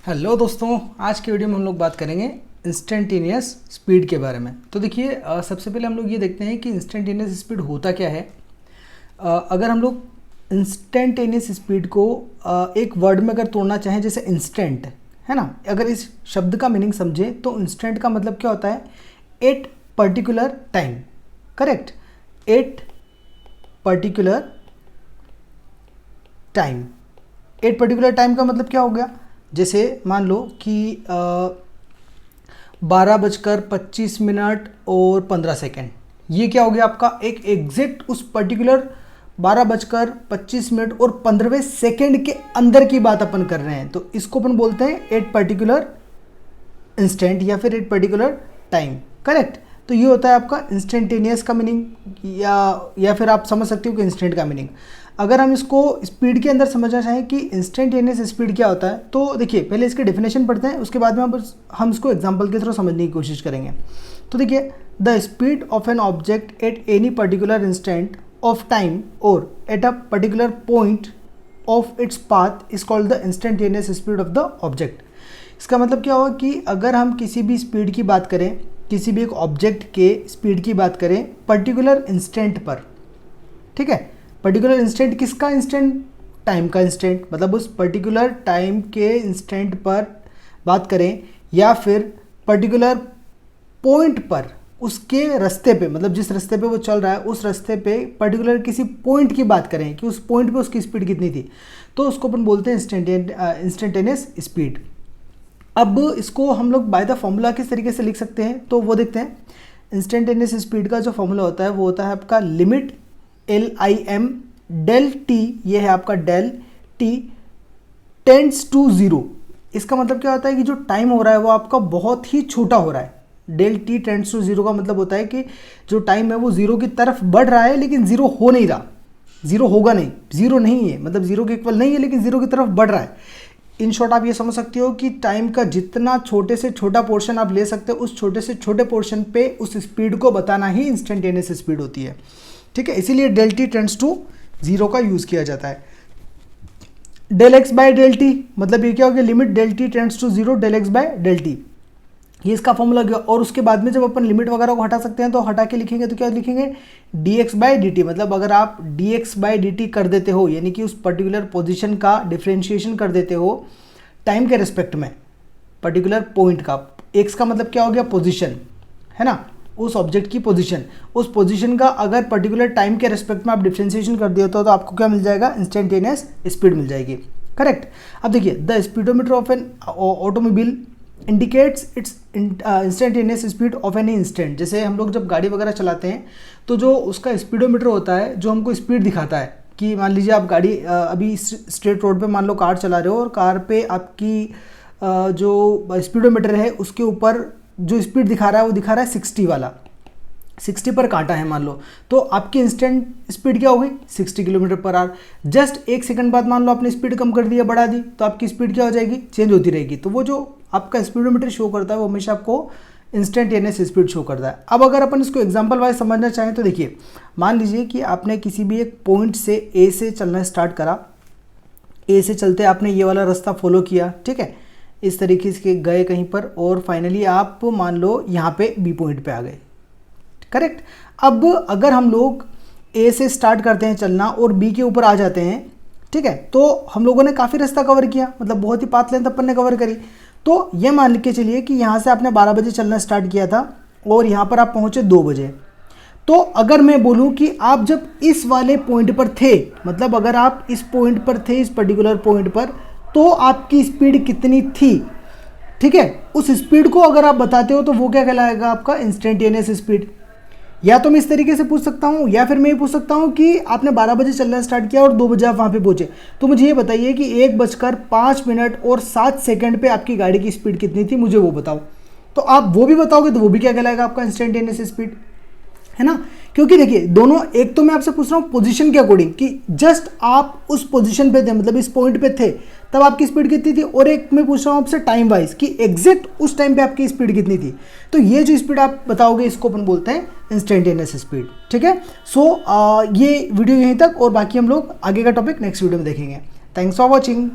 Hello दोस्तों, आज के वीडियो में हम लोग बात करेंगे इंस्टेंटेनियस स्पीड के बारे में। तो देखिए, सबसे पहले हम लोग ये देखते हैं कि इंस्टेंटेनियस स्पीड होता क्या है। अगर हम लोग इंस्टेंटेनियस स्पीड को एक वर्ड में अगर तोड़ना चाहें, जैसे इंस्टेंट है ना, अगर इस शब्द का मीनिंग समझें तो इंस्टेंट का मतलब क्या होता है, at particular time. Correct, at particular time. At particular time का मतलब क्या हो गया, जैसे मान लो कि 12:25 और 15 सेकेंड, ये क्या हो गया आपका एक एग्जैक्ट उस पर्टिकुलर 12:25 और 15वें सेकेंड के अंदर की बात अपन कर रहे हैं। तो इसको अपन बोलते हैं एट पर्टिकुलर इंस्टेंट या फिर एट पर्टिकुलर टाइम। करेक्ट, तो ये होता है आपका इंस्टेंटेनियस का मीनिंग, या फिर आप समझ सकते हो कि इंस्टेंट का मीनिंग। अगर हम इसको स्पीड के अंदर समझना चाहें कि इंस्टेंटेनियस स्पीड क्या होता है, तो देखिए पहले इसके डेफिनेशन पढ़ते हैं, उसके बाद में हम इसको एग्जांपल के थ्रू समझने की कोशिश करेंगे। तो देखिए, the speed of an object at any particular instant of time और at a particular point of its path is called the instantaneous speed of the object. इसका मतलब क्या होगा कि अगर हम किसी भी स्पीड की बात करें, किसी भी एक ऑब्जेक्ट के स्पीड की बात करें पर्टिकुलर इंस्टेंट पर, ठीक है, पर्टिकुलर इंस्टेंट किसका इंस्टेंट, टाइम का इंस्टेंट, मतलब उस पर्टिकुलर टाइम के इंस्टेंट पर बात करें, या फिर पर्टिकुलर पॉइंट पर, उसके रास्ते पे, मतलब जिस रास्ते पे वो चल रहा है उस रास्ते पे पर्टिकुलर किसी पॉइंट की बात करें कि उस पॉइंट पे उसकी स्पीड कितनी थी, तो उसको अपन बोलते हैं इंस्टेंटेनियस स्पीड। अब इसको हम लोग बाय द फॉर्मूला किस तरीके से लिख सकते हैं, तो वो देखते हैं। इंस्टेंटेनियस स्पीड का जो फॉर्मूला होता है वो होता है आपका लिमिट LIM डेल टी, ये है आपका delta T tends to zero. इसका मतलब क्या होता है कि जो टाइम हो रहा है वो आपका बहुत ही छोटा हो रहा है। Delta T tends to zero का मतलब होता है कि जो टाइम है वो ज़ीरो की तरफ बढ़ रहा है, लेकिन ज़ीरो हो नहीं रहा, ज़ीरो होगा नहीं, ज़ीरो नहीं है, मतलब ज़ीरो के इक्वल नहीं है, लेकिन ज़ीरो की तरफ बढ़ रहा है। इन शॉर्ट आप ये समझ सकते हो कि टाइम का जितना छोटे से छोटा पोर्शन आप ले सकते हो, उस छोटे से छोटे पोर्शन पे उस स्पीड को बताना ही इंस्टेंटेनियस स्पीड होती है। ठीक है, इसीलिए delta T tends to zero का यूज़ किया जाता है। Delta X by delta T, मतलब ये क्या हो गया, limit delta T tends to zero delta X by delta T, ये इसका फॉर्मूला गया। और उसके बाद में जब अपन लिमिट वगैरह को हटा सकते हैं तो हटा के लिखेंगे तो क्या लिखेंगे, D X by D T, मतलब अगर आप D X by D T कर देते हो, यानी कि उस पर्टिकुलर पोजिशन का डिफ्रेंशिएशन कर देते हो टाइम के रिस्पेक्ट में, पर्टिकुलर पॉइंट का, एक्स का मतलब क्या हो गया, पोजिशन है ना, उस ऑब्जेक्ट की पोजीशन, उस पोजीशन का अगर पर्टिकुलर टाइम के रिस्पेक्ट में आप डिफरेंशिएशन कर दिया तो आपको क्या मिल जाएगा, इंस्टेंटेनियस स्पीड मिल जाएगी। करेक्ट। अब देखिए, the speedometer of an automobile indicates it's instantaneous speed of any instant. जैसे हम लोग जब गाड़ी वगैरह चलाते हैं तो जो उसका स्पीडोमीटर होता है जो हमको स्पीड दिखाता है कि मान लीजिए आप गाड़ी अभी स्ट्रेट रोड पे मान लो कार चला रहे हो और कार पे आपकी जो स्पीडोमीटर है उसके ऊपर जो स्पीड दिखा रहा है वो दिखा रहा है 60 वाला, 60 पर कांटा है मान लो, तो आपकी इंस्टेंट स्पीड क्या हो गई, 60 किलोमीटर पर आवर। जस्ट एक सेकंड बाद मान लो आपने स्पीड कम कर दिया, बढ़ा दी, तो आपकी स्पीड क्या हो जाएगी, चेंज होती रहेगी। तो वो जो आपका स्पीडोमीटर शो करता है वो हमेशा आपको इंस्टेंटेनियस स्पीड शो करता है। अब अगर अपन इसको एग्जाम्पल वाइज समझना चाहें तो देखिए, मान लीजिए कि आपने किसी भी एक पॉइंट से ए से चलना स्टार्ट करा, ए से चलते आपने ये वाला रास्ता फॉलो किया, ठीक है, इस तरीके से गए कहीं पर और फाइनली आप मान लो यहाँ पे बी पॉइंट पे आ गए। करेक्ट। अब अगर हम लोग ए से स्टार्ट करते हैं चलना और बी के ऊपर आ जाते हैं, ठीक है, तो हम लोगों ने काफ़ी रास्ता कवर किया, मतलब बहुत ही पाथ लेंथ अपन ने कवर करी। तो ये मान के चलिए कि यहाँ से आपने 12 बजे चलना स्टार्ट किया था और यहाँ पर आप पहुँचे 2 बजे। तो अगर मैं बोलूँ कि आप जब इस वाले पॉइंट पर थे, मतलब अगर आप इस पॉइंट पर थे, इस पर्टिकुलर पॉइंट पर, तो आपकी स्पीड कितनी थी, ठीक है, उस स्पीड को अगर आप बताते हो तो वो क्या कहलाएगा, आपका इंस्टेंटेनियस स्पीड। या तो मैं इस तरीके से पूछ सकता हूँ, या फिर मैं ये पूछ सकता हूँ कि आपने 12 बजे चलना स्टार्ट किया और 2 बजे आप वहाँ पे पहुँचे, तो मुझे ये बताइए कि 1:05 और 7 सेकंड पे आपकी गाड़ी की स्पीड कितनी थी, मुझे वो बताओ। तो आप वो भी बताओगे तो वो भी क्या कहलाएगा, आपका इंस्टेंटेनियस स्पीड, है ना। क्योंकि देखिए दोनों, एक तो मैं आपसे पूछ रहा हूँ पोजीशन के अकॉर्डिंग कि जस्ट आप उस पोजीशन पे थे, मतलब इस पॉइंट पे थे तब आपकी स्पीड कितनी थी, और एक मैं पूछ रहा हूँ आपसे टाइम वाइज कि एग्जैक्ट उस टाइम पे आपकी स्पीड कितनी थी। तो ये जो स्पीड आप बताओगे इसको अपन बोलते हैं इंस्टेंटेनियस स्पीड। ठीक है, सो ये वीडियो यहीं तक, और बाकी हम लोग आगे का टॉपिक नेक्स्ट वीडियो में देखेंगे। Thanks for watching.